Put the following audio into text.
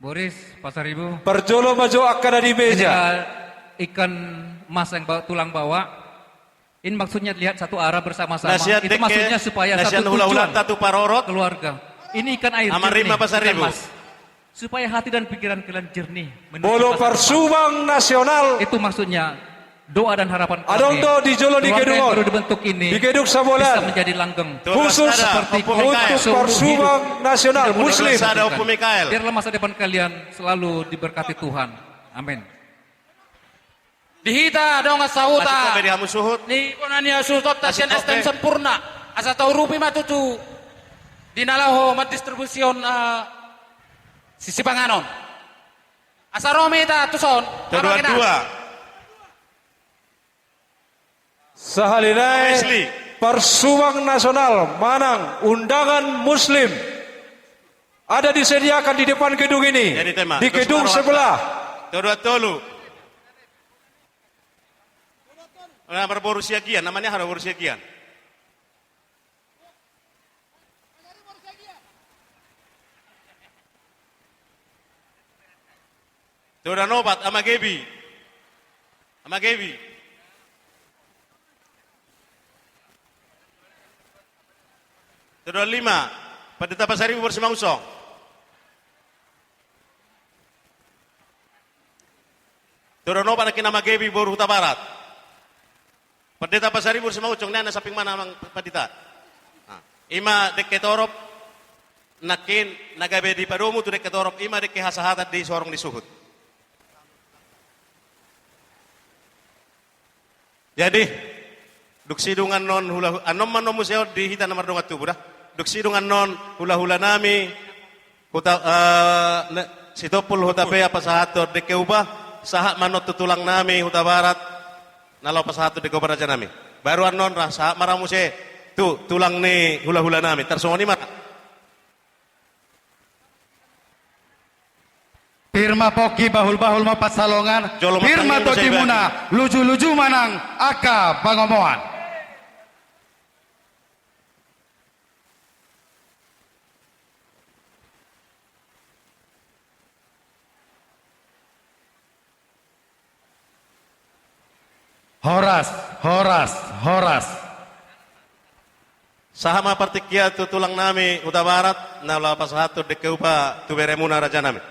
Boris, Pasar Ibu. Perjolo maju akan di meja. Ikan mas yang tulang bawa. Ini maksudnya lihat satu arah bersama-sama. Nasihat Itu maksudnya supaya nasihat satu hula-hula tujuan tatu parorot. keluarga. Ini ikan air Amarima jernih, Pasar ikan Ibu. mas. Supaya hati dan pikiran kalian jernih. menuju Bolo masa depan. Persubang Nasional. Itu maksudnya doa dan harapan kami. Adong do di Jolo di Keluarga yang Kedungon. baru dibentuk ini Di Kedung bisa Sabolan. menjadi langgeng. Khusus seperti untuk seumur Persubang hidup. Nasional Tidak boleh Muslim. dilakukan. Ada Opu Mikael. Biarlah masa depan kalian selalu diberkati Tuhan. Amin. Dihita dong Masuk asauta. ke hamu suhut. Ni konania sutot tasian Masuk estem kopi. sempurna. Asa tau rupi matutu. Dinalaho matdistribusion sisi panganon. Asa romi ta tuson. Kedua-dua. Sahalinai Wesley. Persubang Nasional Manang undangan Muslim ada disediakan di depan gedung ini. Jadi tema. Di Terus gedung marwah. sebelah. Kedua tolu. Nah, berborusia gian. Namanya ada borusia gian. Kedua nobat ama Gebi. Ama Gebi. Kedua lima. Pendeta Pasar Ibu bersama Usong. Kedua nobat lagi nama Gebi Boru Huta Barat. Pendeta Pasar Ibu bersama Ucong. Ini samping mana mang pendeta? Ima dek ketorop. Nakin nagabe di padomu tu dek ketorop. Ima dek hasahatat di sorong di suhut. Jadi duksidungan non hula anom manom museo di hita nomor dongat tu budak. Duksidungan non hula nami huta sitopul huta pe apa sahato de keubah sahak manot tutulang nami huta barat nalau apa sahato de kobaraja nami. Baru anon rah sahak maramuse tu tulang ni hula nami tersongoni mana. Firma Poki bahul-bahul mapat salongan. Jolo Firma matangin Toki saya Muna luju-luju manang aka bangomoan. Horas. Sahama partikia tu tulang nami huta barat nalau apa sahato de keubah tu beremuna raja nami.